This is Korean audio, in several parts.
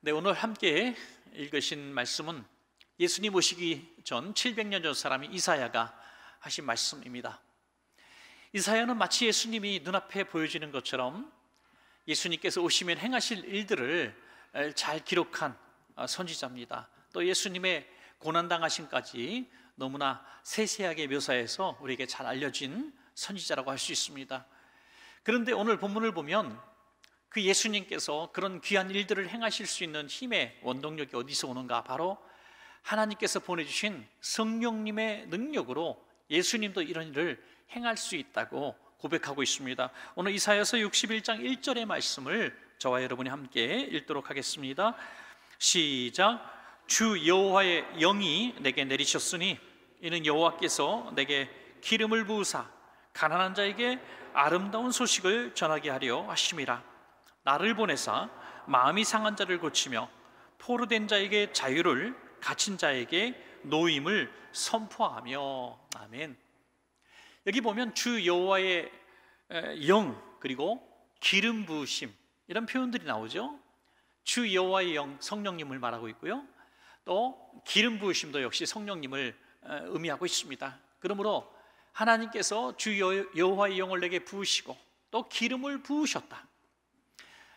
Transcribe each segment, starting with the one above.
네, 오늘 함께 읽으신 말씀은 예수님 오시기 전 700년 전 사람이 이사야가 하신 말씀입니다. 이사야는 마치 예수님이 눈앞에 보여지는 것처럼 예수님께서 오시면 행하실 일들을 잘 기록한 선지자입니다. 또 예수님의 고난당하심까지 너무나 세세하게 묘사해서 우리에게 잘 알려진 선지자라고 할 수 있습니다. 그런데 오늘 본문을 보면 그 예수님께서 그런 귀한 일들을 행하실 수 있는 힘의 원동력이 어디서 오는가? 바로 하나님께서 보내주신 성령님의 능력으로 예수님도 이런 일을 행할 수 있다고 고백하고 있습니다. 오늘 이사야서 61장 1절의 말씀을 저와 여러분이 함께 읽도록 하겠습니다. 시작. 주 여호와의 영이 내게 내리셨으니 이는 여호와께서 내게 기름을 부으사 가난한 자에게 아름다운 소식을 전하게 하려 하심이라. 나를 보내사 마음이 상한 자를 고치며 포로된 자에게 자유를, 갇힌 자에게 노임을 선포하며. 아멘. 여기 보면 주 여호와의 영 그리고 기름 부으심 이런 표현들이 나오죠. 주 여호와의 영, 성령님을 말하고 있고요. 또 기름 부으심도 역시 성령님을 의미하고 있습니다. 그러므로 하나님께서 주 여호와의 영을 내게 부으시고 또 기름을 부으셨다.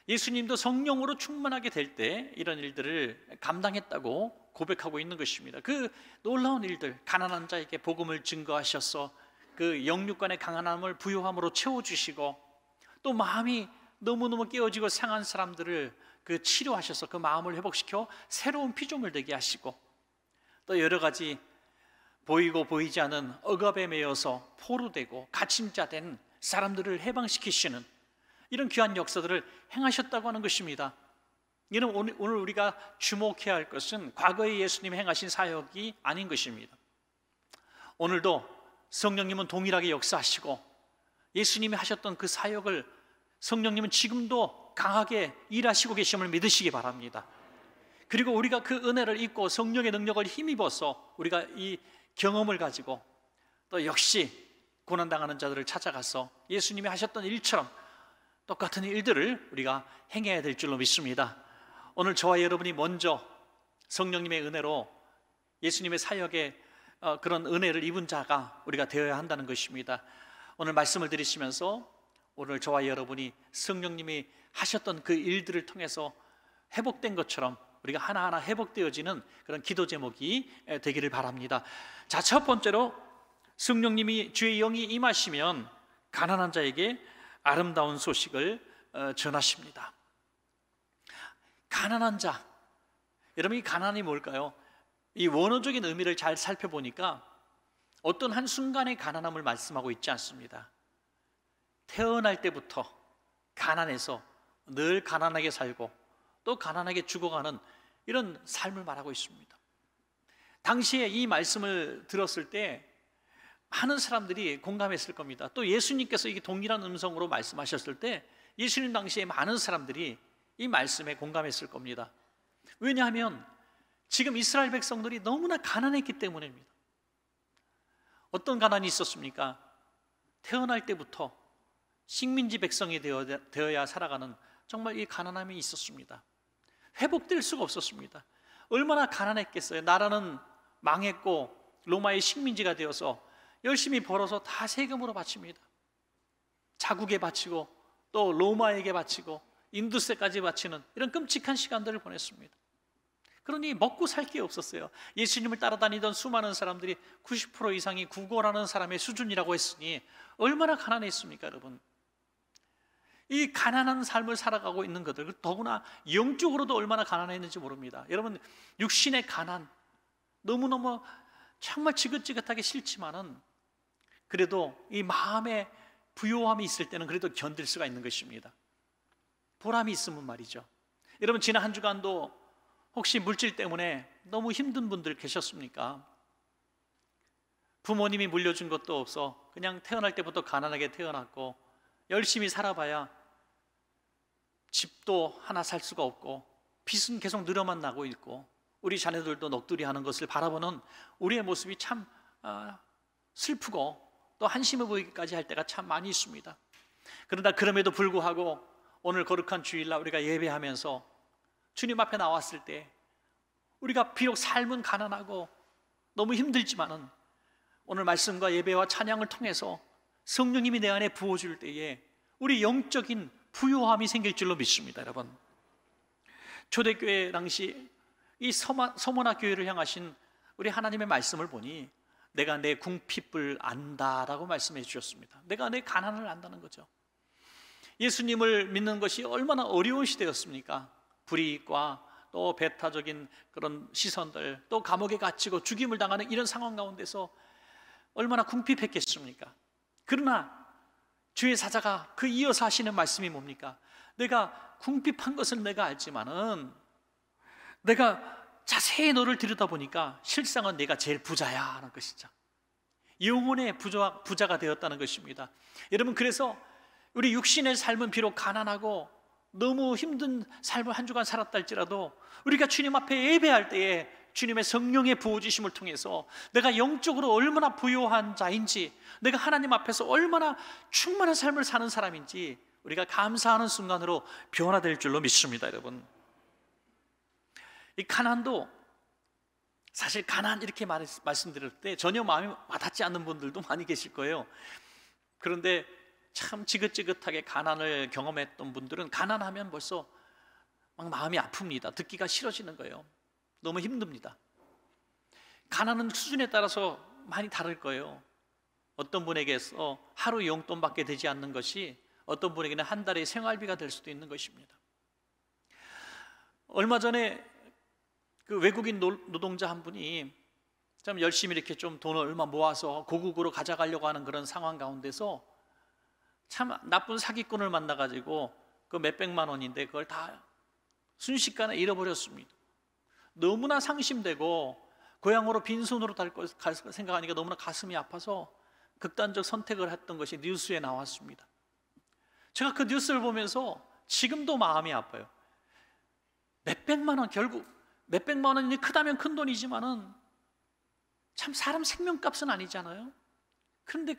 예수님도 성령으로 충만하게 될 때 이런 일들을 감당했다고 고백하고 있는 것입니다. 그 놀라운 일들, 가난한 자에게 복음을 증거하셔서 그 영육간의 강한함을 부요함으로 채워주시고 또 마음이 너무너무 깨어지고 상한 사람들을 그 치료하셔서 그 마음을 회복시켜 새로운 피조물 되게 하시고 또 여러 가지 보이고 보이지 않은 억압에 매여서 포로되고 갇힌 자 된 사람들을 해방시키시는 이런 귀한 역사들을 행하셨다고 하는 것입니다. 이는 오늘 우리가 주목해야 할 것은 과거에 예수님이 행하신 사역이 아닌 것입니다. 오늘도 성령님은 동일하게 역사하시고 예수님이 하셨던 그 사역을 성령님은 지금도 강하게 일하시고 계심을 믿으시기 바랍니다. 그리고 우리가 그 은혜를 입고 성령의 능력을 힘입어서 우리가 이 경험을 가지고 또 역시 고난당하는 자들을 찾아가서 예수님이 하셨던 일처럼 똑같은 일들을 우리가 행해야 될 줄로 믿습니다. 오늘 저와 여러분이 먼저 성령님의 은혜로 예수님의 사역에 그런 은혜를 입은 자가 우리가 되어야 한다는 것입니다. 오늘 말씀을 들으시면서 오늘 저와 여러분이 성령님이 하셨던 그 일들을 통해서 회복된 것처럼 우리가 하나하나 회복되어지는 그런 기도 제목이 되기를 바랍니다. 자, 첫 번째로 성령님이 주의 영이 임하시면 가난한 자에게 아름다운 소식을 전하십니다. 가난한 자, 여러분 이 가난이 뭘까요? 이 원어적인 의미를 잘 살펴보니까 어떤 한순간의 가난함을 말씀하고 있지 않습니다. 태어날 때부터 가난해서 늘 가난하게 살고 또 가난하게 죽어가는 이런 삶을 말하고 있습니다. 당시에 이 말씀을 들었을 때 많은 사람들이 공감했을 겁니다. 또 예수님께서 이게 동일한 음성으로 말씀하셨을 때 예수님 당시에 많은 사람들이 이 말씀에 공감했을 겁니다. 왜냐하면 지금 이스라엘 백성들이 너무나 가난했기 때문입니다. 어떤 가난이 있었습니까? 태어날 때부터 식민지 백성이 되어야 살아가는 정말 이 가난함이 있었습니다. 회복될 수가 없었습니다. 얼마나 가난했겠어요. 나라는 망했고 로마의 식민지가 되어서 열심히 벌어서 다 세금으로 바칩니다. 자국에 바치고 또 로마에게 바치고 인두세까지 바치는 이런 끔찍한 시간들을 보냈습니다. 그러니 먹고 살 게 없었어요. 예수님을 따라다니던 수많은 사람들이 90% 이상이 구걸하는 사람의 수준이라고 했으니 얼마나 가난했습니까, 여러분? 이 가난한 삶을 살아가고 있는 것들, 더구나 영적으로도 얼마나 가난했는지 모릅니다. 여러분, 육신의 가난 너무너무 정말 지긋지긋하게 싫지만은 그래도 이 마음에 부요함이 있을 때는 그래도 견딜 수가 있는 것입니다. 보람이 있으면 말이죠. 여러분, 지난 한 주간도 혹시 물질 때문에 너무 힘든 분들 계셨습니까? 부모님이 물려준 것도 없어 그냥 태어날 때부터 가난하게 태어났고 열심히 살아봐야 집도 하나 살 수가 없고 빚은 계속 늘어만 나고 있고 우리 자녀들도 넋두리 하는 것을 바라보는 우리의 모습이 참 슬프고 또 한심해 보이기까지 할 때가 참 많이 있습니다. 그러나 그럼에도 불구하고 오늘 거룩한 주일날 우리가 예배하면서 주님 앞에 나왔을 때 우리가 비록 삶은 가난하고 너무 힘들지만은 오늘 말씀과 예배와 찬양을 통해서 성령님이 내 안에 부어줄 때에 우리 영적인 부요함이 생길 줄로 믿습니다. 여러분, 초대교회 당시 이 서머나 교회를 향하신 우리 하나님의 말씀을 보니 내가 내 궁핍을 안다라고 말씀해 주셨습니다. 내가 내 가난을 안다는 거죠. 예수님을 믿는 것이 얼마나 어려운 시대였습니까? 불이익과 또 배타적인 그런 시선들, 또 감옥에 갇히고 죽임을 당하는 이런 상황 가운데서 얼마나 궁핍했겠습니까? 그러나 주의 사자가 그 이어서 하시는 말씀이 뭡니까? 내가 궁핍한 것을 내가 알지만은 내가 자세히 너를 들여다보니까 실상은 내가 제일 부자야 하는 것이죠. 영혼의 부자가 되었다는 것입니다. 여러분, 그래서 우리 육신의 삶은 비록 가난하고 너무 힘든 삶을 한 주간 살았다 할지라도 우리가 주님 앞에 예배할 때에 주님의 성령의 부어주심을 통해서 내가 영적으로 얼마나 부요한 자인지, 내가 하나님 앞에서 얼마나 충만한 삶을 사는 사람인지 우리가 감사하는 순간으로 변화될 줄로 믿습니다. 여러분, 이 가난도 사실 가난 이렇게 말씀드릴 때 전혀 마음이 와닿지 않는 분들도 많이 계실 거예요. 그런데 참 지긋지긋하게 가난을 경험했던 분들은 가난하면 벌써 막 마음이 아픕니다. 듣기가 싫어지는 거예요. 너무 힘듭니다. 가난은 수준에 따라서 많이 다를 거예요. 어떤 분에게서 하루 용돈밖에 되지 않는 것이 어떤 분에게는 한 달의 생활비가 될 수도 있는 것입니다. 얼마 전에 그 외국인 노동자 한 분이 참 열심히 이렇게 좀 돈을 얼마 모아서 고국으로 가져가려고 하는 그런 상황 가운데서 참 나쁜 사기꾼을 만나가지고 그 몇백만 원인데 그걸 다 순식간에 잃어버렸습니다. 너무나 상심되고 고향으로 빈손으로 갈 생각하니까 너무나 가슴이 아파서 극단적 선택을 했던 것이 뉴스에 나왔습니다. 제가 그 뉴스를 보면서 지금도 마음이 아파요. 몇백만 원, 결국 몇백만 원이 크다면 큰 돈이지만은 참 사람 생명값은 아니잖아요. 그런데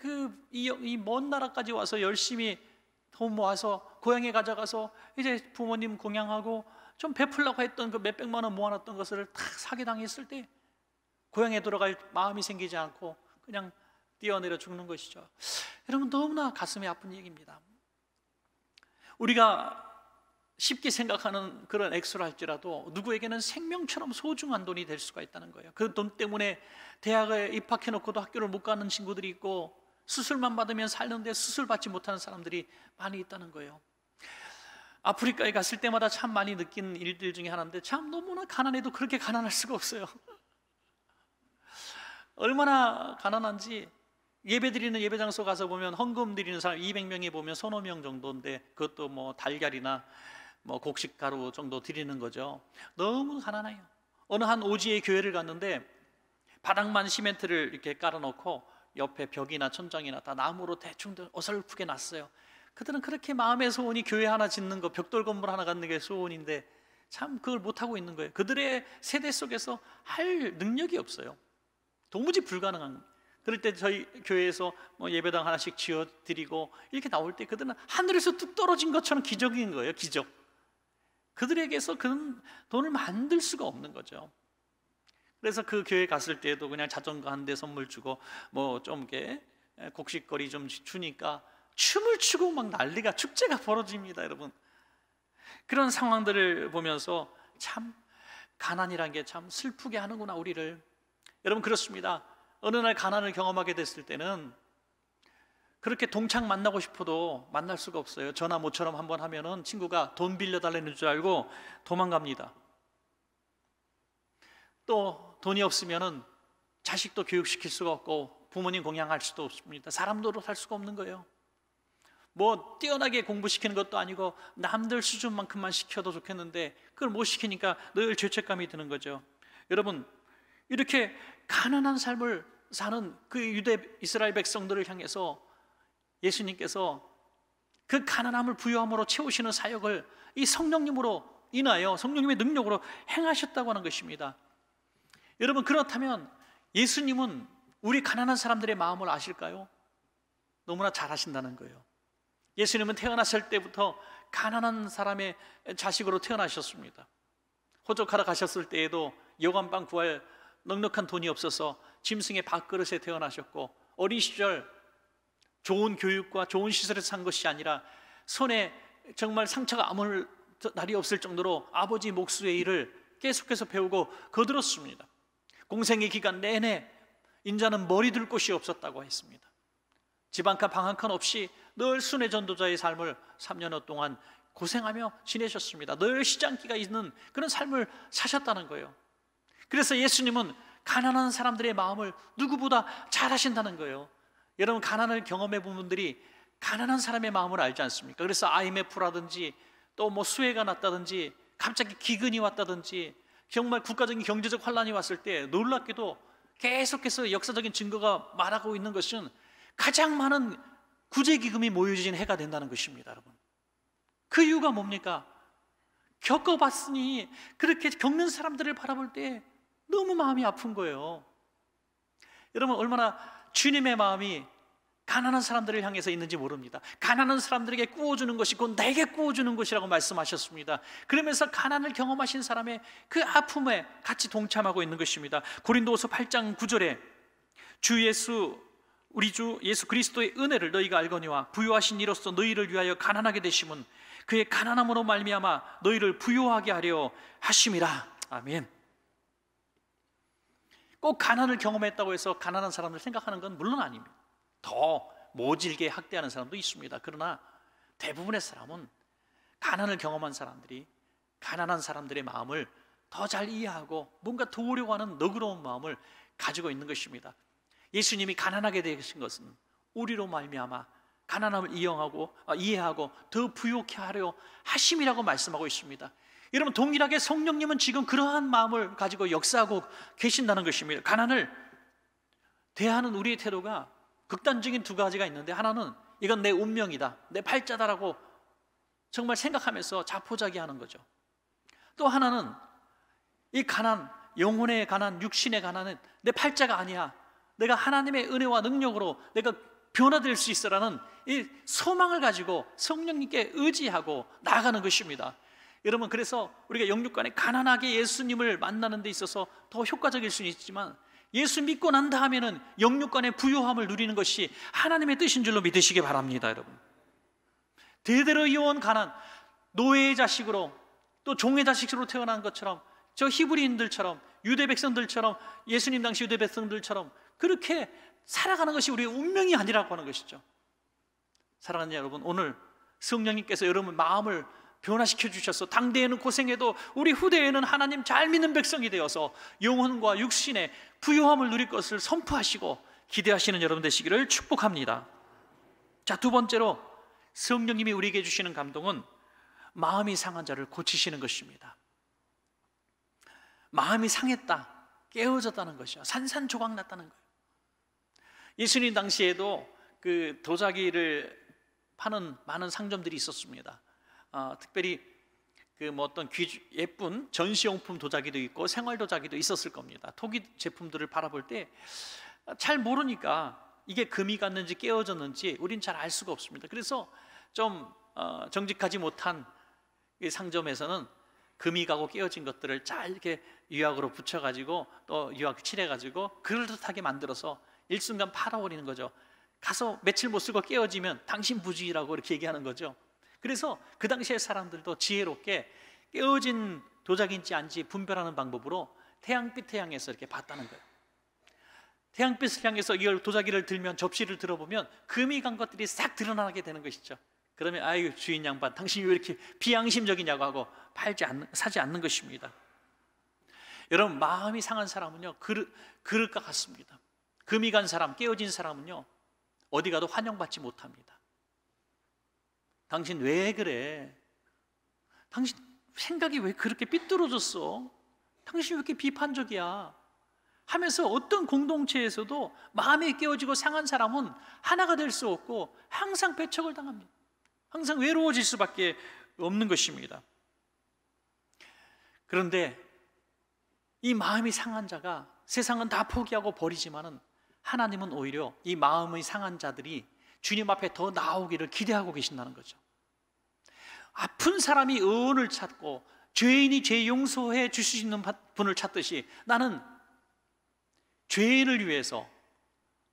이 먼 나라까지 와서 열심히 돈 모아서 고향에 가져가서 이제 부모님 공양하고 좀 베풀려고 했던 그 몇백만 원 모아놨던 것을 다 사기당했을 때 고향에 돌아갈 마음이 생기지 않고 그냥 뛰어내려 죽는 것이죠. 여러분, 너무나 가슴이 아픈 얘기입니다. 우리가 쉽게 생각하는 그런 액수라 할지라도 누구에게는 생명처럼 소중한 돈이 될 수가 있다는 거예요. 그 돈 때문에 대학에 입학해놓고도 학교를 못 가는 친구들이 있고 수술만 받으면 살는데 수술 받지 못하는 사람들이 많이 있다는 거예요. 아프리카에 갔을 때마다 참 많이 느낀 일들 중에 하나인데 참 너무나 가난해도 그렇게 가난할 수가 없어요. 얼마나 가난한지 예배 드리는 예배 장소 가서 보면 헌금 드리는 사람 200명이 보면 서너 명 정도인데 그것도 뭐 달걀이나 뭐 곡식 가루 정도 드리는 거죠. 너무 가난해요. 어느 한 오지의 교회를 갔는데 바닥만 시멘트를 이렇게 깔아놓고 옆에 벽이나 천장이나 다 나무로 대충 어설프게 놨어요. 그들은 그렇게 마음의 소원이 교회 하나 짓는 거, 벽돌 건물 하나 갖는 게 소원인데 참 그걸 못하고 있는 거예요. 그들의 세대 속에서 할 능력이 없어요. 도무지 불가능한. 그럴 때 저희 교회에서 뭐 예배당 하나씩 지어드리고 이렇게 나올 때 그들은 하늘에서 뚝 떨어진 것처럼 기적인 거예요. 기적. 그들에게서 그런 돈을 만들 수가 없는 거죠. 그래서 그 교회 갔을 때도 그냥 자전거 한 대 선물 주고 뭐 좀 이렇게 곡식거리 좀 주니까 춤을 추고 막 난리가, 축제가 벌어집니다. 여러분, 그런 상황들을 보면서 참 가난이란 게 참 슬프게 하는구나 우리를. 여러분, 그렇습니다. 어느 날 가난을 경험하게 됐을 때는 그렇게 동창 만나고 싶어도 만날 수가 없어요. 전화 모처럼 한번 하면은 친구가 돈 빌려달라는 줄 알고 도망갑니다. 또 돈이 없으면은 자식도 교육시킬 수가 없고 부모님 공양할 수도 없습니다. 사람 노릇할 수가 없는 거예요. 뭐 뛰어나게 공부시키는 것도 아니고 남들 수준만큼만 시켜도 좋겠는데 그걸 못 시키니까 늘 죄책감이 드는 거죠. 여러분, 이렇게 가난한 삶을 사는 그 유대 이스라엘 백성들을 향해서 예수님께서 그 가난함을 부요함으로 채우시는 사역을 이 성령님으로 인하여 성령님의 능력으로 행하셨다고 하는 것입니다. 여러분, 그렇다면 예수님은 우리 가난한 사람들의 마음을 아실까요? 너무나 잘 아신다는 거예요. 예수님은 태어났을 때부터 가난한 사람의 자식으로 태어나셨습니다. 호적하러 가셨을 때에도 여관방 구할 넉넉한 돈이 없어서 짐승의 밥그릇에 태어나셨고, 어린 시절 좋은 교육과 좋은 시설에서 산 것이 아니라 손에 정말 상처가 아물 날이 없을 정도로 아버지 목수의 일을 계속해서 배우고 거들었습니다. 공생의 기간 내내 인자는 머리 둘 곳이 없었다고 했습니다. 집 한 칸 방 한 칸 없이 늘 순회 전도자의 삶을 3년여 동안 고생하며 지내셨습니다. 늘 시장기가 있는 그런 삶을 사셨다는 거예요. 그래서 예수님은 가난한 사람들의 마음을 누구보다 잘 아신다는 거예요. 여러분, 가난을 경험해 본 분들이 가난한 사람의 마음을 알지 않습니까? 그래서 IMF라든지 또 뭐 수해가 났다든지 갑자기 기근이 왔다든지 정말 국가적인 경제적 환란이 왔을 때 놀랍게도 계속해서 역사적인 증거가 말하고 있는 것은 가장 많은 구제기금이 모여진 해가 된다는 것입니다. 여러분, 그 이유가 뭡니까? 겪어봤으니 그렇게 겪는 사람들을 바라볼 때 너무 마음이 아픈 거예요. 여러분, 얼마나 주님의 마음이 가난한 사람들을 향해서 있는지 모릅니다. 가난한 사람들에게 구워주는 것이 곧 내게 구워주는 것이라고 말씀하셨습니다. 그러면서 가난을 경험하신 사람의 그 아픔에 같이 동참하고 있는 것입니다. 고린도후서 8장 9절에 우리 주 예수 그리스도의 은혜를 너희가 알거니와 부요하신 이로써 너희를 위하여 가난하게 되심은 그의 가난함으로 말미암아 너희를 부요하게 하려 하심이라. 아멘. 꼭 가난을 경험했다고 해서 가난한 사람을 생각하는 건 물론 아닙니다. 더 모질게 학대하는 사람도 있습니다. 그러나 대부분의 사람은 가난을 경험한 사람들이 가난한 사람들의 마음을 더 잘 이해하고 뭔가 도우려고 하는 너그러운 마음을 가지고 있는 것입니다. 예수님이 가난하게 되신 것은 우리로 말미암아 가난함을 이해하고 더 부요케 하려 하심이라고 말씀하고 있습니다. 여러분, 동일하게 성령님은 지금 그러한 마음을 가지고 역사하고 계신다는 것입니다. 가난을 대하는 우리의 태도가 극단적인 두 가지가 있는데, 하나는 이건 내 운명이다, 내 팔자다라고 정말 생각하면서 자포자기하는 거죠. 또 하나는 이 가난, 영혼의 가난, 육신의 가난은 내 팔자가 아니야, 내가 하나님의 은혜와 능력으로 내가 변화될 수 있어라는 이 소망을 가지고 성령님께 의지하고 나아가는 것입니다. 여러분, 그래서 우리가 영육간에 가난하게 예수님을 만나는 데 있어서 더 효과적일 수는 있지만, 예수 믿고 난 다음에는 영육간의 부요함을 누리는 것이 하나님의 뜻인 줄로 믿으시기 바랍니다. 여러분, 대대로 이어온 가난, 노예의 자식으로 또 종의 자식으로 태어난 것처럼, 저 히브리인들처럼, 유대 백성들처럼, 예수님 당시 유대 백성들처럼 그렇게 살아가는 것이 우리의 운명이 아니라고 하는 것이죠. 사랑하는 여러분, 오늘 성령님께서 여러분 마음을 변화시켜 주셔서 당대에는 고생해도 우리 후대에는 하나님 잘 믿는 백성이 되어서 영혼과 육신의 부요함을 누릴 것을 선포하시고 기대하시는 여러분 되시기를 축복합니다. 자, 두 번째로 성령님이 우리에게 주시는 감동은 마음이 상한 자를 고치시는 것입니다. 마음이 상했다, 깨어졌다는 것이요, 산산조각 났다는 거예요. 예수님 당시에도 그 도자기를 파는 많은 상점들이 있었습니다. 특별히 그 뭐 어떤 예쁜 전시용품 도자기도 있고 생활 도자기도 있었을 겁니다. 토기 제품들을 바라볼 때 잘 모르니까 이게 금이 갔는지 깨어졌는지 우린 잘 알 수가 없습니다. 그래서 좀 정직하지 못한 이 상점에서는 금이 가고 깨어진 것들을 잘 이렇게 유약으로 붙여가지고 또 유약 칠해가지고 그럴듯하게 만들어서 일순간 팔아버리는 거죠. 가서 며칠 못 쓰고 깨어지면 당신 부주의라고 이렇게 얘기하는 거죠. 그래서 그 당시의 사람들도 지혜롭게 깨어진 도자기인지 아닌지 분별하는 방법으로 태양빛을 향해서 이렇게 봤다는 거예요. 태양빛을 향해서 이걸 도자기를 들면, 접시를 들어보면 금이 간 것들이 싹 드러나게 되는 것이죠. 그러면 아유, 주인 양반 당신이 왜 이렇게 비양심적이냐고 하고 사지 않는 것입니다. 여러분, 마음이 상한 사람은요 그럴 것 같습니다. 금이 간 사람, 깨어진 사람은요 어디 가도 환영받지 못합니다. 당신 왜 그래? 당신 생각이 왜 그렇게 삐뚤어졌어? 당신 왜 이렇게 비판적이야? 하면서 어떤 공동체에서도 마음이 깨어지고 상한 사람은 하나가 될 수 없고 항상 배척을 당합니다. 항상 외로워질 수밖에 없는 것입니다. 그런데 이 마음이 상한 자가 세상은 다 포기하고 버리지만은 하나님은 오히려 이 마음이 상한 자들이 주님 앞에 더 나오기를 기대하고 계신다는 거죠. 아픈 사람이 의원을 찾고 죄인이 죄 용서해 주실 수 있는 분을 찾듯이 나는 죄인을 위해서,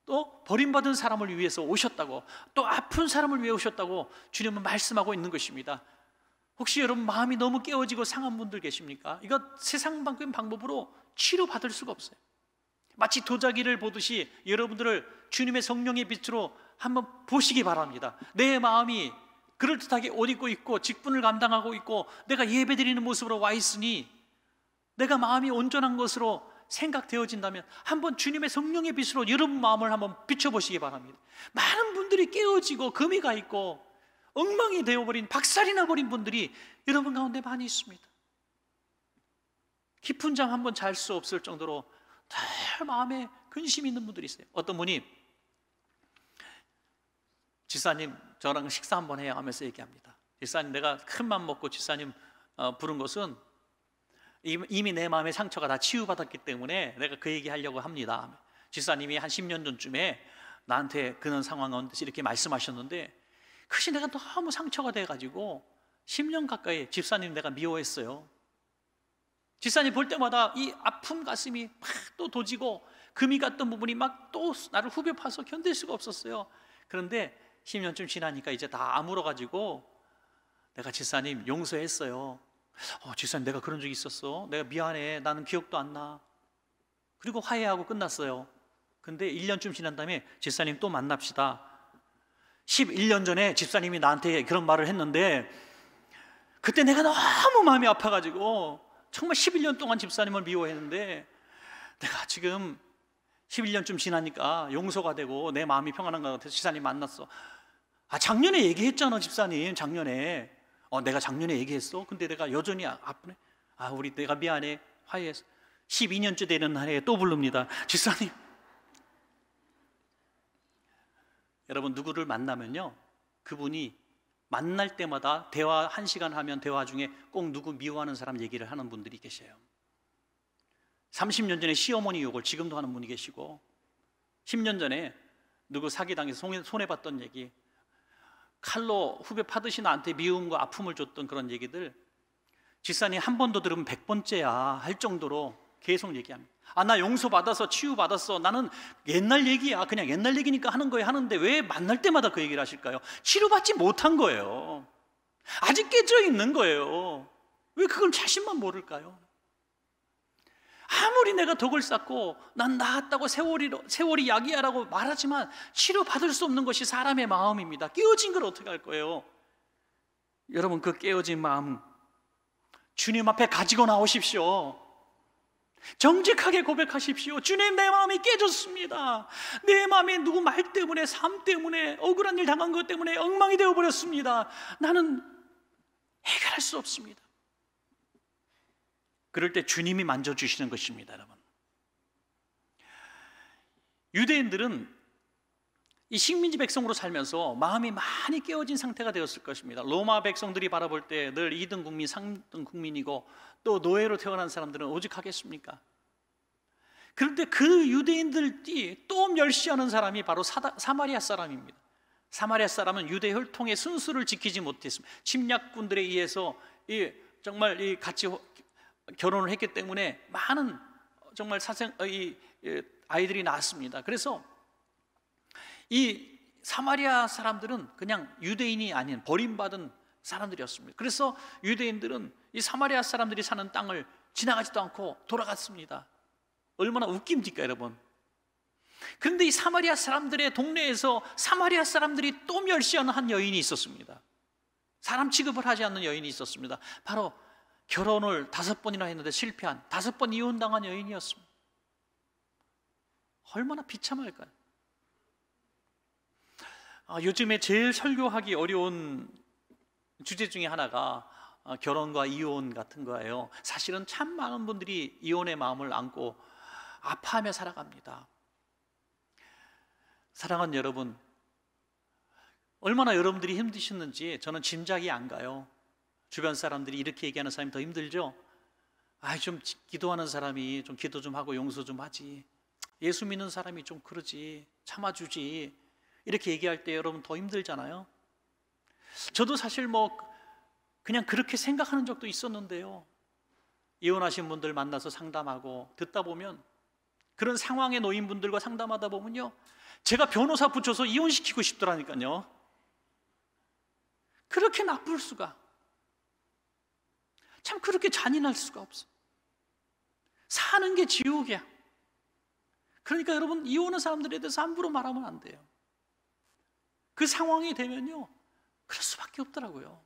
또 버림받은 사람을 위해서 오셨다고, 또 아픈 사람을 위해 오셨다고 주님은 말씀하고 있는 것입니다. 혹시 여러분 마음이 너무 깨어지고 상한 분들 계십니까? 이거 세상적인 방법으로 치료받을 수가 없어요. 마치 도자기를 보듯이 여러분들을 주님의 성령의 빛으로 한번 보시기 바랍니다. 내 마음이 그럴듯하게 옷 입고 있고 직분을 감당하고 있고 내가 예배드리는 모습으로 와 있으니 내가 마음이 온전한 것으로 생각되어진다면 한번 주님의 성령의 빛으로 여러분 마음을 한번 비춰보시기 바랍니다. 많은 분들이 깨어지고 금이 가 있고 엉망이 되어버린, 박살이 나버린 분들이 여러분 가운데 많이 있습니다. 깊은 잠 한번 잘 수 없을 정도로 늘 마음에 근심이 있는 분들이 있어요. 어떤 분이 지사님 저랑 식사 한번 해요 하면서 얘기합니다. 지사님, 내가 큰 맘 먹고 지사님 부른 것은 이미 내 마음의 상처가 다 치유받았기 때문에 내가 그 얘기 하려고 합니다. 지사님이 한 10년 전쯤에 나한테 그런 상황 가운데서 이렇게 말씀하셨는데 그것이 내가 너무 상처가 돼가지고 10년 가까이 집사님 내가 미워했어요. 집사님 볼 때마다 이 아픈 가슴이 막 또 도지고 금이 갔던 부분이 막 또 나를 후벼 파서 견딜 수가 없었어요. 그런데 10년쯤 지나니까 이제 다 아물어가지고 내가 집사님 용서했어요. 집사님 내가 그런 적이 있었어. 내가 미안해. 나는 기억도 안 나. 그리고 화해하고 끝났어요. 근데 1년쯤 지난 다음에 집사님 또 만납시다. 11년 전에 집사님이 나한테 그런 말을 했는데 그때 내가 너무 마음이 아파가지고 정말 11년 동안 집사님을 미워했는데 내가 지금 11년쯤 지나니까 용서가 되고 내 마음이 평안한 것 같아서 집사님 만났어. 작년에 얘기했잖아 집사님. 작년에 내가 작년에 얘기했어? 근데 내가 여전히 아프네. 우리 내가 미안해. 화해했어. 12년째 되는 날에 또 부릅니다. 집사님. 여러분 누구를 만나면요 그분이 만날 때마다 대화 1시간 하면 대화 중에 꼭 누구 미워하는 사람 얘기를 하는 분들이 계셔요. 30년 전에 시어머니 욕을 지금도 하는 분이 계시고 10년 전에 누구 사기당해서 손해봤던 얘기, 칼로 후벼 파듯이 나한테 미움과 아픔을 줬던 그런 얘기들 집사님 한 번 더 들으면 100번째야 할 정도로 계속 얘기합니다. 나 용서받아서 치유받았어. 나는 옛날 얘기야. 그냥 옛날 얘기니까 하는 거예요 하는데 왜 만날 때마다 그 얘기를 하실까요? 치료받지 못한 거예요. 아직 깨져 있는 거예요. 왜 그걸 자신만 모를까요? 아무리 내가 덕을 쌓고 난 나았다고 세월이 약이야 라고 말하지만 치료받을 수 없는 것이 사람의 마음입니다. 깨어진 걸 어떻게 할 거예요? 여러분 그 깨어진 마음 주님 앞에 가지고 나오십시오. 정직하게 고백하십시오. 주님, 내 마음이 깨졌습니다. 내 마음이 누구 말 때문에, 삶 때문에, 억울한 일 당한 것 때문에 엉망이 되어버렸습니다. 나는 해결할 수 없습니다. 그럴 때 주님이 만져주시는 것입니다. 여러분, 유대인들은 이 식민지 백성으로 살면서 마음이 많이 깨어진 상태가 되었을 것입니다. 로마 백성들이 바라볼 때 늘 2등 국민, 3등 국민이고 또 노예로 태어난 사람들은 오죽하겠습니까? 그런데 그 유대인들이 또 멸시하는 사람이 바로 사마리아 사람입니다. 사마리아 사람은 유대 혈통의 순수를 지키지 못했습니다. 침략군들에 의해서 정말 같이 결혼을 했기 때문에 많은 정말 아이들이 낳았습니다. 그래서 이 사마리아 사람들은 그냥 유대인이 아닌 버림받은 사람들이었습니다. 그래서 유대인들은 이 사마리아 사람들이 사는 땅을 지나가지도 않고 돌아갔습니다. 얼마나 웃깁니까 여러분? 그런데 이 사마리아 사람들의 동네에서 사마리아 사람들이 또 멸시하는 한 여인이 있었습니다. 사람 취급을 하지 않는 여인이 있었습니다. 바로 결혼을 5번이나 했는데 실패한 5번 이혼당한 여인이었습니다. 얼마나 비참할까요? 요즘에 제일 설교하기 어려운 주제 중에 하나가 결혼과 이혼 같은 거예요. 사실은 참 많은 분들이 이혼의 마음을 안고 아파하며 살아갑니다. 사랑하는 여러분, 얼마나 여러분들이 힘드셨는지 저는 짐작이 안 가요. 주변 사람들이 이렇게 얘기하는 사람이 더 힘들죠? 좀 기도하는 사람이 좀 기도 좀 하고 용서 좀 하지, 예수 믿는 사람이 좀 그러지, 참아주지, 이렇게 얘기할 때 여러분 더 힘들잖아요. 저도 사실 그냥 그렇게 생각하는 적도 있었는데요. 이혼하신 분들 만나서 상담하고 듣다 보면, 그런 상황에 놓인 분들과 상담하다 보면요, 제가 변호사 붙여서 이혼시키고 싶더라니까요. 그렇게 나쁠 수가, 참 그렇게 잔인할 수가 없어. 사는 게 지옥이야. 그러니까 여러분, 이혼한 사람들에 대해서 함부로 말하면 안 돼요. 그 상황이 되면요, 그럴 수밖에 없더라고요.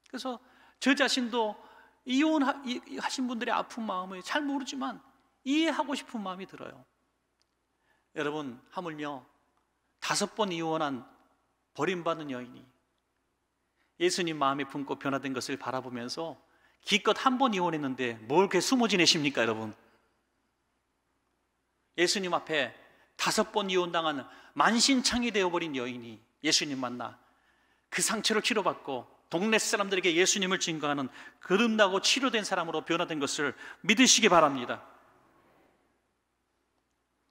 그래서 저 자신도 이혼하신 분들의 아픈 마음을 잘 모르지만 이해하고 싶은 마음이 들어요. 여러분, 하물며 5번 이혼한 버림받은 여인이 예수님 마음에 품고 변화된 것을 바라보면서 기껏 1번 이혼했는데 뭘 그렇게 숨어 지내십니까, 여러분? 예수님 앞에 5번 이혼당한 만신창이 되어버린 여인이 예수님 만나 그 상처를 치료받고 동네 사람들에게 예수님을 증거하는 거듭나고 치료된 사람으로 변화된 것을 믿으시기 바랍니다.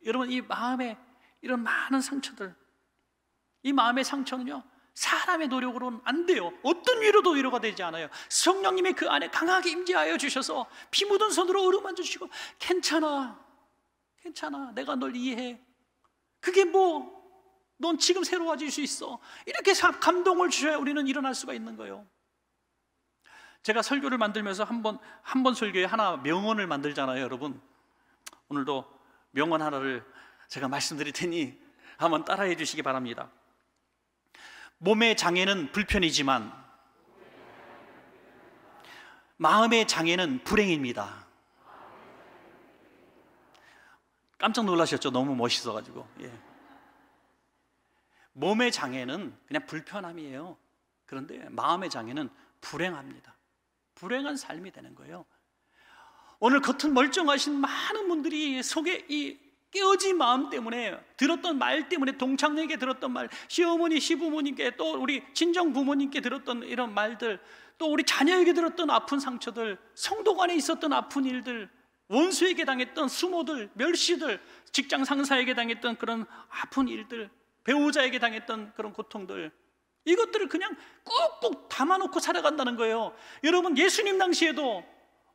여러분, 이 마음에 이런 많은 상처들, 이 마음의 상처는요, 사람의 노력으로는 안 돼요. 어떤 위로도 위로가 되지 않아요. 성령님이 그 안에 강하게 임재하여 주셔서 피 묻은 손으로 어루만져 주시고, 괜찮아, 괜찮아, 내가 널 이해해, 그게 뭐, 넌 지금 새로워질 수 있어, 이렇게 감동을 주셔야 우리는 일어날 수가 있는 거예요. 제가 설교를 만들면서 한 번 설교에 하나 명언을 만들잖아요. 여러분, 오늘도 명언 하나를 제가 말씀드릴 테니 한번 따라해 주시기 바랍니다. 몸의 장애는 불편이지만 마음의 장애는 불행입니다. 깜짝 놀라셨죠? 너무 멋있어가지고. 예. 몸의 장애는 그냥 불편함이에요. 그런데 마음의 장애는 불행합니다. 불행한 삶이 되는 거예요. 오늘 겉은 멀쩡하신 많은 분들이 속에 이 깨어진 마음 때문에, 들었던 말 때문에, 동창에게 들었던 말, 시어머니, 시부모님께, 또 우리 친정 부모님께 들었던 이런 말들, 또 우리 자녀에게 들었던 아픈 상처들, 성도 간에 있었던 아픈 일들, 원수에게 당했던 수모들, 멸시들, 직장 상사에게 당했던 그런 아픈 일들, 배우자에게 당했던 그런 고통들, 이것들을 그냥 꾹꾹 담아놓고 살아간다는 거예요. 여러분, 예수님 당시에도,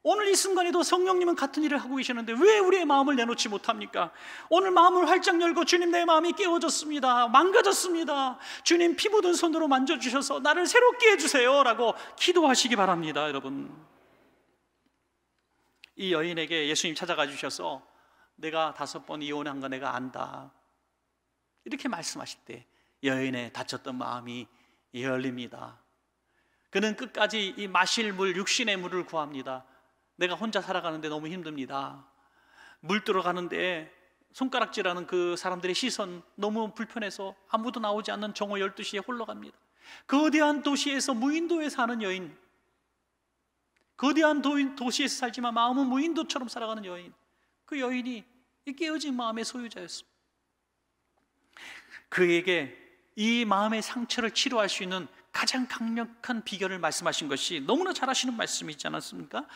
오늘 이 순간에도 성령님은 같은 일을 하고 계시는데 왜 우리의 마음을 내놓지 못합니까? 오늘 마음을 활짝 열고, 주님, 내 마음이 깨어졌습니다, 망가졌습니다, 주님 피 묻은 손으로 만져주셔서 나를 새롭게 해주세요 라고 기도하시기 바랍니다. 여러분, 이 여인에게 예수님 찾아가 주셔서 내가 5번 이혼한 거 내가 안다, 이렇게 말씀하실 때 여인의 다쳤던 마음이 열립니다. 그는 끝까지 이 마실 물, 육신의 물을 구합니다. 내가 혼자 살아가는데 너무 힘듭니다. 물 들어가는데 손가락질하는 그 사람들의 시선 너무 불편해서 아무도 나오지 않는 정오 12시에 홀로 갑니다. 거대한 도시에서 무인도에 사는 여인, 거대한 도시에서 살지만 마음은 무인도처럼 살아가는 여인, 그 여인이 이 깨어진 마음의 소유자였습니다. 그에게 이 마음의 상처를 치료할 수 있는 가장 강력한 비결을 말씀하신 것이 너무나 잘 아시는 말씀이 있지 않았습니까?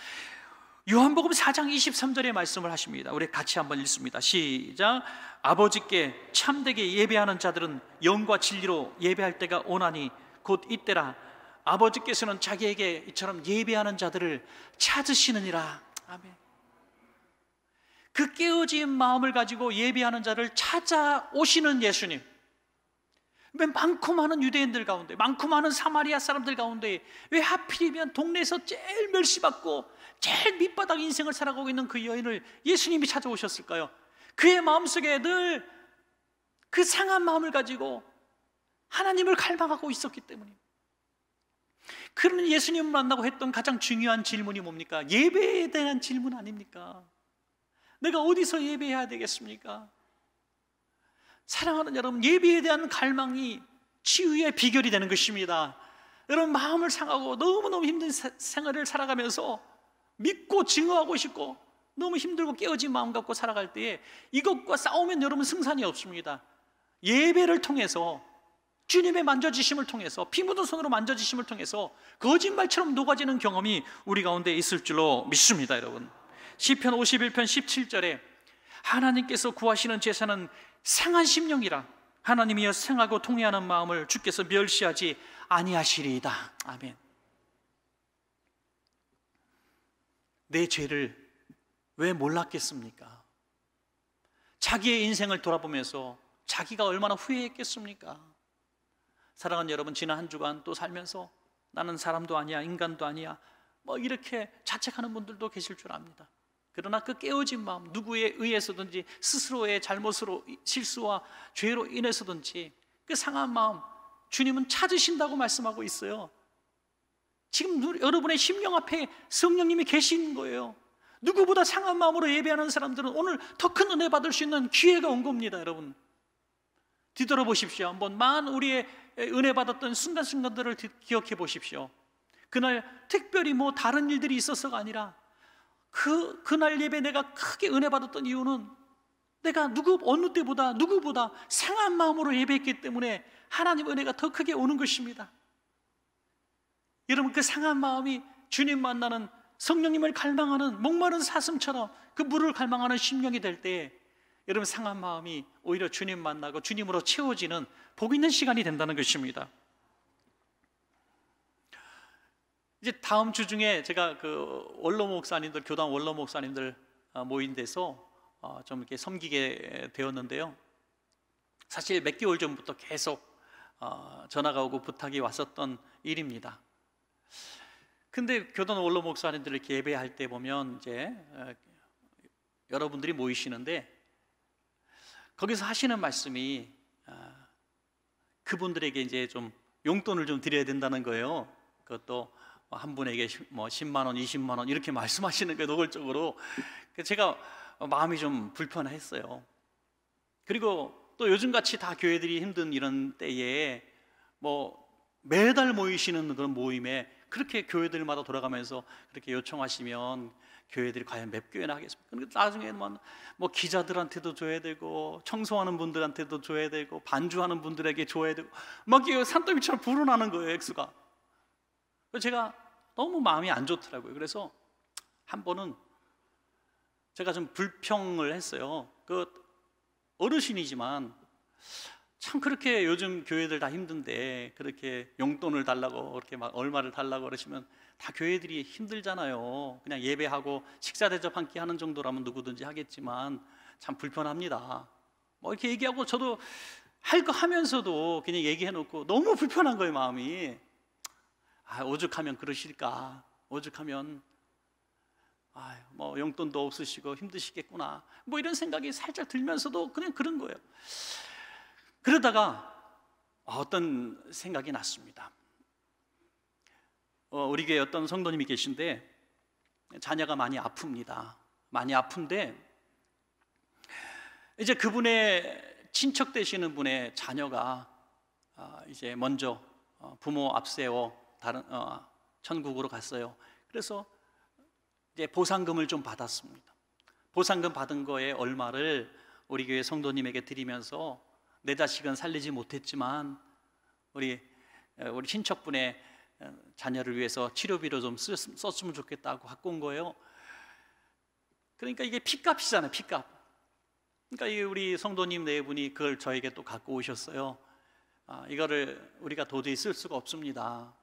요한복음 4장 23절의 말씀을 하십니다. 우리 같이 한번 읽습니다. 시작. 아버지께 참되게 예배하는 자들은 영과 진리로 예배할 때가 오나니 곧 이때라. 아버지께서는 자기에게 이처럼 예배하는 자들을 찾으시느니라. 아멘. 그 깨어진 마음을 가지고 예배하는 자를 찾아오시는 예수님, 왜 많고 많은 유대인들 가운데, 많고 많은 사마리아 사람들 가운데 왜 하필이면 동네에서 제일 멸시받고 제일 밑바닥 인생을 살아가고 있는 그 여인을 예수님이 찾아오셨을까요? 그의 마음속에 늘 그 상한 마음을 가지고 하나님을 갈망하고 있었기 때문입니다. 그러면 예수님을 만나고 했던 가장 중요한 질문이 뭡니까? 예배에 대한 질문 아닙니까? 내가 어디서 예배해야 되겠습니까? 사랑하는 여러분, 예배에 대한 갈망이 치유의 비결이 되는 것입니다. 여러분, 마음을 상하고 너무너무 힘든 생활을 살아가면서 믿고 증오하고 싶고 너무 힘들고 깨어진 마음 갖고 살아갈 때에 이것과 싸우면 여러분 승산이 없습니다. 예배를 통해서, 주님의 만져지심을 통해서, 피 묻은 손으로 만져지심을 통해서 거짓말처럼 녹아지는 경험이 우리 가운데 있을 줄로 믿습니다. 여러분, 시편 51편 17절에 하나님께서 구하시는 제사는 상한 심령이라. 하나님이여 상하고 통회하는 마음을 주께서 멸시하지 아니하시리이다. 아멘. 내 죄를 왜 몰랐겠습니까? 자기의 인생을 돌아보면서 자기가 얼마나 후회했겠습니까? 사랑하는 여러분, 지난 한 주간 또 살면서 나는 사람도 아니야, 인간도 아니야, 뭐 이렇게 자책하는 분들도 계실 줄 압니다. 그러나 그 깨어진 마음, 누구에 의해서든지 스스로의 잘못으로, 실수와 죄로 인해서든지 그 상한 마음, 주님은 찾으신다고 말씀하고 있어요. 지금 여러분의 심령 앞에 성령님이 계신 거예요. 누구보다 상한 마음으로 예배하는 사람들은 오늘 더 큰 은혜 받을 수 있는 기회가 온 겁니다. 여러분, 뒤돌아보십시오. 한번 우리의 은혜 받았던 순간순간들을 기억해 보십시오. 그날 특별히 뭐 다른 일들이 있어서가 아니라 그날 예배 내가 크게 은혜 받았던 이유는 내가 어느 때보다 누구보다 상한 마음으로 예배했기 때문에 하나님 은혜가 더 크게 오는 것입니다. 여러분, 그 상한 마음이 주님 만나는, 성령님을 갈망하는 목마른 사슴처럼 그 물을 갈망하는 심령이 될 때 여러분, 상한 마음이 오히려 주님 만나고 주님으로 채워지는 복 있는 시간이 된다는 것입니다. 이제 다음 주 중에 제가 그 원로 목사님들, 교단 원로 목사님들 모인 데서 좀 이렇게 섬기게 되었는데요. 사실 몇 개월 전부터 계속 전화가 오고 부탁이 왔었던 일입니다. 근데 교단 원로 목사님들 이렇게 예배할 때 보면 이제 여러분들이 모이시는데 거기서 하시는 말씀이 그분들에게 이제 좀 용돈을 좀 드려야 된다는 거예요. 그것도 한 분에게 뭐 10만 원, 20만 원 이렇게 말씀하시는 게 노골적으로. 제가 마음이 좀 불편했어요. 그리고 또 요즘같이 다 교회들이 힘든 이런 때에 뭐 매달 모이시는 그런 모임에 그렇게 교회들마다 돌아가면서 그렇게 요청하시면 교회들이 과연 몇 교회나 하겠습니까? 그러니까 나중에 뭐 기자들한테도 줘야 되고 청소하는 분들한테도 줘야 되고 반주하는 분들에게 줘야 되고 막 이게 산더미처럼 불어나는 거예요, 액수가. 그래서 제가 너무 마음이 안 좋더라고요. 그래서 한 번은 제가 좀 불평을 했어요. 그 어르신이지만 참 그렇게 요즘 교회들 다 힘든데 그렇게 용돈을 달라고 그렇게 막 얼마를 달라고 그러시면 다 교회들이 힘들잖아요. 그냥 예배하고 식사 대접 한 끼 하는 정도라면 누구든지 하겠지만 참 불편합니다. 뭐 이렇게 얘기하고 저도 할 거 하면서도 그냥 얘기해 놓고 너무 불편한 거예요, 마음이. 오죽하면 그러실까? 오죽하면 뭐 용돈도 없으시고 힘드시겠구나. 뭐 이런 생각이 살짝 들면서도 그냥 그런 거예요. 그러다가 어떤 생각이 났습니다. 우리 교회 어떤 성도님이 계신데 자녀가 많이 아픕니다. 많이 아픈데 이제 그분의 친척 되시는 분의 자녀가 이제 먼저 부모 앞세워 다른 천국으로 갔어요. 그래서 이제 보상금을 좀 받았습니다. 보상금 받은 거에 얼마를 우리 교회 성도님에게 드리면서 내 자식은 살리지 못했지만 우리 친척분의 자녀를 위해서 치료비로 좀 썼으면 좋겠다고 갖고 온 거예요. 그러니까 이게 피값이잖아요, 피값. 그러니까 우리 성도님 네 분이 그걸 저에게 또 갖고 오셨어요. 이거를 우리가 도저히 쓸 수가 없습니다.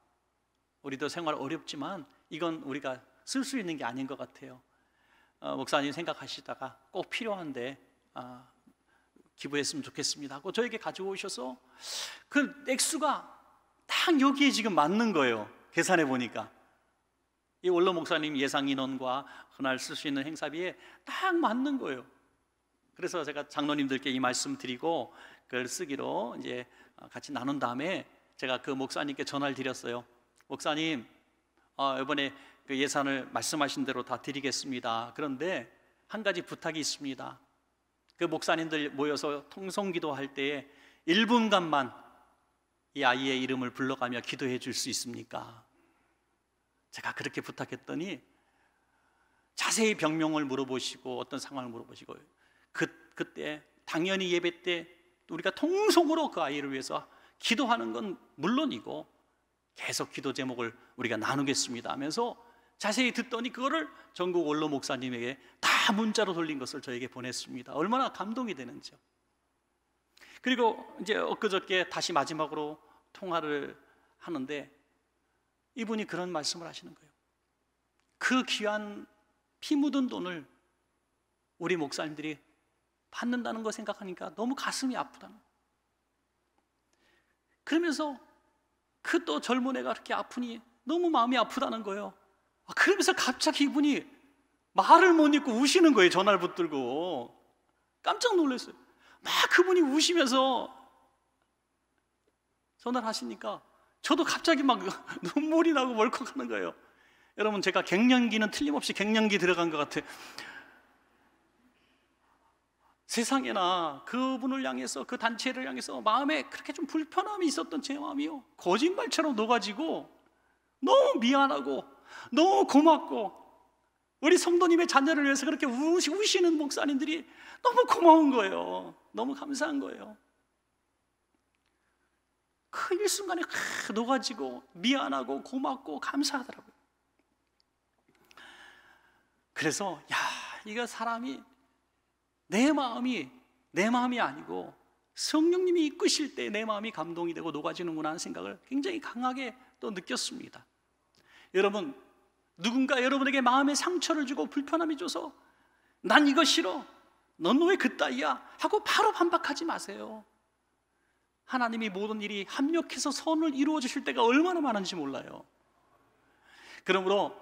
우리도 생활 어렵지만 이건 우리가 쓸 수 있는 게 아닌 것 같아요. 목사님 생각하시다가 꼭 필요한데 기부했으면 좋겠습니다 하고 저에게 가지고 오셔서 그 액수가 딱 여기에 지금 맞는 거예요. 계산해 보니까 이 원로 목사님 예상 인원과 그날 쓸 수 있는 행사비에 딱 맞는 거예요. 그래서 제가 장로님들께 이 말씀 드리고 그걸 쓰기로 이제 같이 나눈 다음에 제가 그 목사님께 전화를 드렸어요. 목사님, 이번에 그 예산을 말씀하신 대로 다 드리겠습니다. 그런데 한 가지 부탁이 있습니다. 그 목사님들 모여서 통성기도 할 때에 1분간만 이 아이의 이름을 불러가며 기도해 줄 수 있습니까? 제가 그렇게 부탁했더니 자세히 병명을 물어보시고 어떤 상황을 물어보시고 그때 당연히 예배 때 우리가 통성으로 그 아이를 위해서 기도하는 건 물론이고 계속 기도 제목을 우리가 나누겠습니다 하면서 자세히 듣더니 그거를 전국 원로 목사님에게 다 문자로 돌린 것을 저에게 보냈습니다. 얼마나 감동이 되는지요. 그리고 이제 엊그저께 다시 마지막으로 통화를 하는데 이분이 그런 말씀을 하시는 거예요. 그 귀한 피 묻은 돈을 우리 목사님들이 받는다는 거 생각하니까 너무 가슴이 아프다는 거예요. 그러면서 그 또 젊은 애가 그렇게 아프니 너무 마음이 아프다는 거예요. 그러면서 갑자기 이분이 말을 못 잇고 우시는 거예요. 전화를 붙들고. 깜짝 놀랐어요. 막 그분이 우시면서 전화를 하시니까 저도 갑자기 막 눈물이 나고 멀컥하는 거예요. 여러분, 제가 갱년기는 틀림없이 갱년기 들어간 것 같아요. 세상에나 그분을 향해서, 그 단체를 향해서 마음에 그렇게 좀 불편함이 있었던 제 마음이요, 거짓말처럼 녹아지고 너무 미안하고 너무 고맙고, 우리 성도님의 자녀를 위해서 그렇게 우시는 목사님들이 너무 고마운 거예요. 너무 감사한 거예요. 그 일순간에 녹아지고 미안하고 고맙고 감사하더라고요. 그래서 이거 사람이 내 마음이 아니고 성령님이 이끄실 때 내 마음이 감동이 되고 녹아지는구나 하는 생각을 굉장히 강하게 또 느꼈습니다. 여러분, 누군가 여러분에게 마음의 상처를 주고 불편함이 줘서 난 이거 싫어, 넌 왜 그따위야 하고 바로 반박하지 마세요. 하나님이 모든 일이 합력해서 선을 이루어 주실 때가 얼마나 많은지 몰라요. 그러므로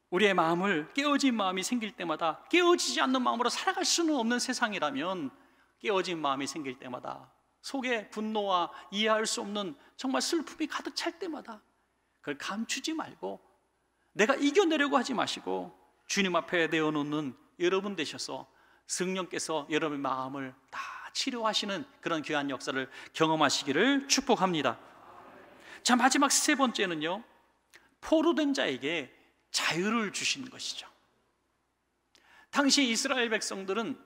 우리의 마음을, 깨어진 마음이 생길 때마다, 깨어지지 않는 마음으로 살아갈 수는 없는 세상이라면 깨어진 마음이 생길 때마다, 속에 분노와 이해할 수 없는 정말 슬픔이 가득 찰 때마다 그걸 감추지 말고 내가 이겨내려고 하지 마시고 주님 앞에 내어놓는 여러분 되셔서 성령께서 여러분의 마음을 다 치료하시는 그런 귀한 역사를 경험하시기를 축복합니다. 자, 마지막 세 번째는요, 포로된 자에게 자유를 주시는 것이죠. 당시 이스라엘 백성들은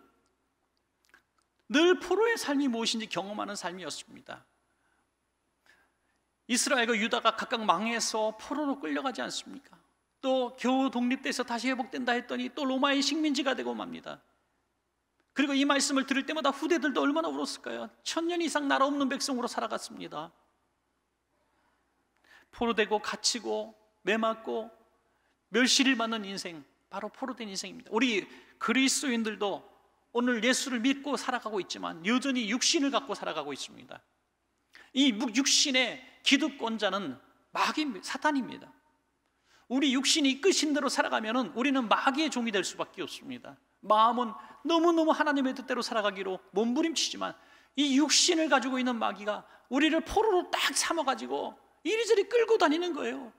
늘 포로의 삶이 무엇인지 경험하는 삶이었습니다. 이스라엘과 유다가 각각 망해서 포로로 끌려가지 않습니까? 또 겨우 독립돼서 다시 회복된다 했더니 또 로마의 식민지가 되고 맙니다. 그리고 이 말씀을 들을 때마다 후대들도 얼마나 울었을까요? 1000년 이상 나라 없는 백성으로 살아갔습니다. 포로되고 갇히고 매맞고 멸시를 받는 인생, 바로 포로된 인생입니다. 우리 그리스도인들도 오늘 예수를 믿고 살아가고 있지만 여전히 육신을 갖고 살아가고 있습니다. 이 육신의 기득권자는 마귀입니다. 사탄입니다. 우리 육신이 이끄신 대로 살아가면 우리는 마귀의 종이 될 수밖에 없습니다. 마음은 너무너무 하나님의 뜻대로 살아가기로 몸부림치지만 이 육신을 가지고 있는 마귀가 우리를 포로로 딱 삼아가지고 이리저리 끌고 다니는 거예요.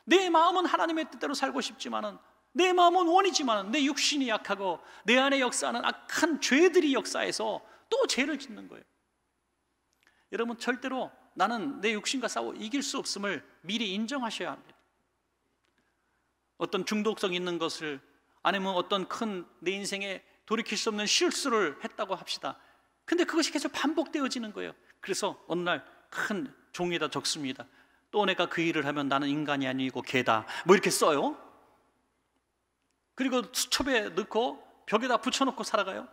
내 마음은 하나님의 뜻대로 살고 싶지만은, 내 마음은 원이지만 내 육신이 약하고 내 안에 역사하는 악한 죄들이 역사해서 또 죄를 짓는 거예요. 여러분, 절대로 나는 내 육신과 싸워 이길 수 없음을 미리 인정하셔야 합니다. 어떤 중독성 있는 것을, 아니면 어떤 큰 내 인생에 돌이킬 수 없는 실수를 했다고 합시다. 근데 그것이 계속 반복되어지는 거예요. 그래서 어느 날 큰 종에다 적습니다. 또 내가 그 일을 하면 나는 인간이 아니고 개다, 뭐 이렇게 써요. 그리고 수첩에 넣고 벽에다 붙여놓고 살아가요.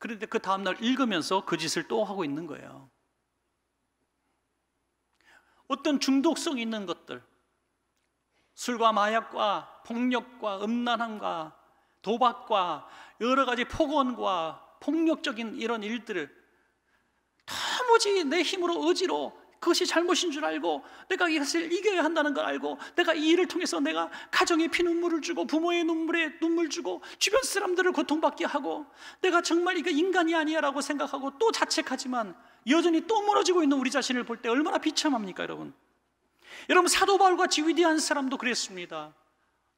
그런데 그 다음날 읽으면서 그 짓을 또 하고 있는 거예요. 어떤 중독성 있는 것들, 술과 마약과 폭력과 음란함과 도박과 여러 가지 폭언과 폭력적인 이런 일들을 도무지 내 힘으로, 의지로 그것이 잘못인 줄 알고 내가 이것을 이겨야 한다는 걸 알고 내가 이 일을 통해서 내가 가정에 피눈물을 주고 부모의 눈물에 눈물 주고 주변 사람들을 고통받게 하고 내가 정말 이거 인간이 아니야 라고 생각하고 또 자책하지만 여전히 또 무너지고 있는 우리 자신을 볼 때 얼마나 비참합니까? 여러분, 사도 바울같이 위대한 사람도 그랬습니다.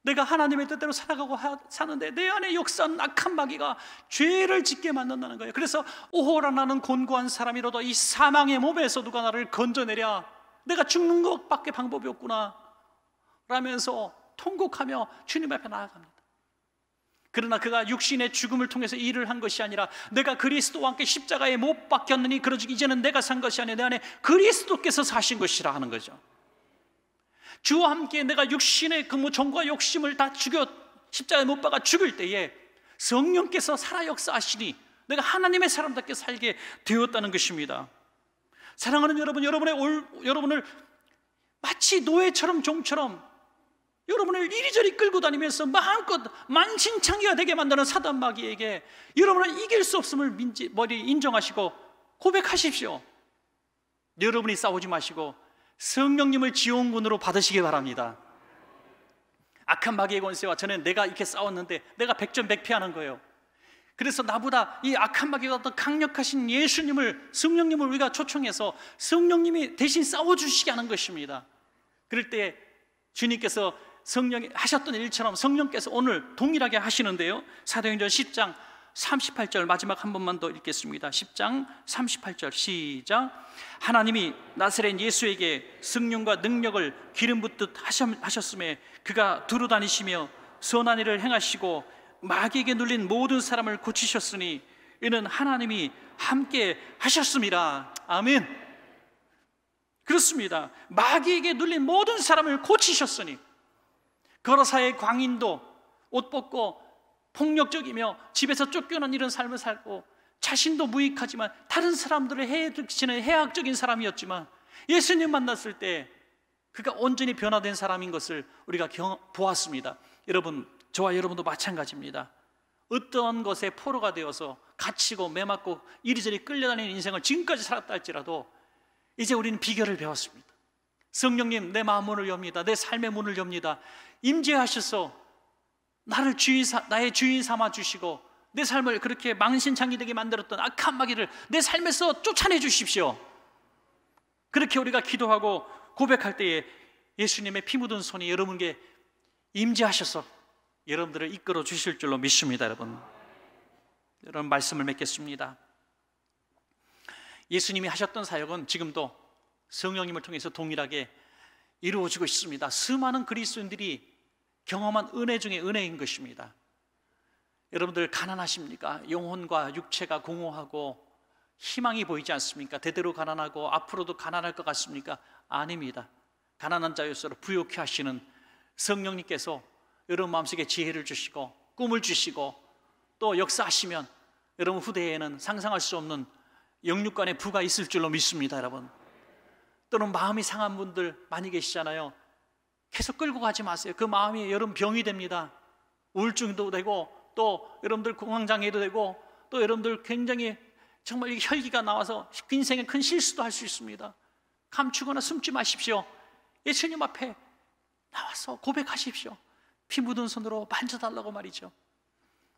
내가 하나님의 뜻대로 살아가고 사는데 내 안에 역사하는 악한 마귀가 죄를 짓게 만든다는 거예요. 그래서 오호라, 나는 곤고한 사람이로도 이 사망의 몸에서 누가 나를 건져내랴, 내가 죽는 것밖에 방법이 없구나 라면서 통곡하며 주님 앞에 나아갑니다. 그러나 그가 육신의 죽음을 통해서 일을 한 것이 아니라 내가 그리스도와 함께 십자가에 못 박혔느니 그러즉 이제는 내가 산 것이 아니라 내 안에 그리스도께서 사신 것이라 하는 거죠. 주와 함께 내가 육신의 정과 욕심을 다 죽여 십자가에 못 박아 죽을 때에 성령께서 살아 역사하시니 내가 하나님의 사람답게 살게 되었다는 것입니다. 사랑하는 여러분, 여러분을 마치 노예처럼 종처럼 여러분을 이리저리 끌고 다니면서 마음껏 만신창이가 되게 만드는 사단 마귀에게 여러분은 이길 수 없음을 머리 인정하시고 고백하십시오. 여러분이 싸우지 마시고 성령님을 지원군으로 받으시기 바랍니다. 악한 마귀의 권세와 저는 내가 이렇게 싸웠는데 내가 백전백패하는 거예요. 그래서 나보다 이 악한 마귀가 더 강력하신 예수님을, 성령님을 우리가 초청해서 성령님이 대신 싸워주시게 하는 것입니다. 그럴 때 주님께서 성령이 하셨던 일처럼 성령께서 오늘 동일하게 하시는데요, 사도행전 10장 38절 마지막 한 번만 더 읽겠습니다. 10장 38절 시작. 하나님이 나사렛 예수에게 성령과 능력을 기름 붓듯 하셨음에 그가 두루 다니시며 선한 일을 행하시고 마귀에게 눌린 모든 사람을 고치셨으니 이는 하나님이 함께 하셨습니다. 아멘. 그렇습니다. 마귀에게 눌린 모든 사람을 고치셨으니, 거라사의 광인도 옷 벗고 폭력적이며 집에서 쫓겨난 이런 삶을 살고 자신도 무익하지만 다른 사람들을 해치는 해악적인 사람이었지만 예수님 만났을 때 그가 온전히 변화된 사람인 것을 우리가 보았습니다. 여러분, 저와 여러분도 마찬가지입니다. 어떠한 것에 포로가 되어서 갇히고 매맞고 이리저리 끌려다니는 인생을 지금까지 살았다 할지라도 이제 우리는 비결을 배웠습니다. 성령님, 내 마음 문을 엽니다. 내 삶의 문을 엽니다. 임재하셔서 나의 주인 삼아 주시고 내 삶을 그렇게 망신창이 되게 만들었던 악한 마귀를 내 삶에서 쫓아내 주십시오. 그렇게 우리가 기도하고 고백할 때에 예수님의 피 묻은 손이 여러분께 임재하셔서 여러분들을 이끌어 주실 줄로 믿습니다. 여러분 말씀을 맺겠습니다. 예수님이 하셨던 사역은 지금도 성령님을 통해서 동일하게 이루어지고 있습니다. 수많은 그리스도인들이 경험한 은혜 중에 은혜인 것입니다. 여러분들 가난하십니까? 영혼과 육체가 공허하고 희망이 보이지 않습니까? 대대로 가난하고 앞으로도 가난할 것 같습니까? 아닙니다. 가난한 자일수록 부욕해 하시는 성령님께서 여러분 마음속에 지혜를 주시고 꿈을 주시고 또 역사하시면 여러분 후대에는 상상할 수 없는 영육간의 부가 있을 줄로 믿습니다. 여러분, 또는 마음이 상한 분들 많이 계시잖아요. 계속 끌고 가지 마세요. 그 마음이 여러분 병이 됩니다. 우울증도 되고 또 여러분들 공황장애도 되고 또 여러분들 굉장히 정말 혈기가 나와서 인생에 큰 실수도 할 수 있습니다. 감추거나 숨지 마십시오. 예수님 앞에 나와서 고백하십시오. 피 묻은 손으로 만져달라고 말이죠.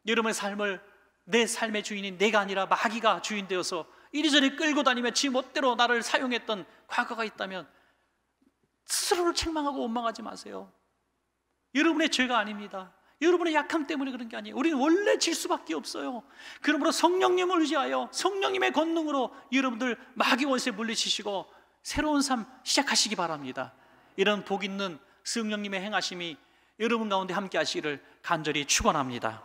여러분의 삶을 내 삶의 주인이 내가 아니라 마귀가 주인 되어서 이리저리 끌고 다니며 지 멋대로 나를 사용했던 과거가 있다면 스스로를 책망하고 원망하지 마세요. 여러분의 죄가 아닙니다. 여러분의 약함 때문에 그런 게 아니에요. 우리는 원래 질 수밖에 없어요. 그러므로 성령님을 의지하여 성령님의 권능으로 여러분들 마귀 원수에 물리치시고 새로운 삶 시작하시기 바랍니다. 이런 복 있는 성령님의 행하심이 여러분 가운데 함께 하시기를 간절히 축원합니다.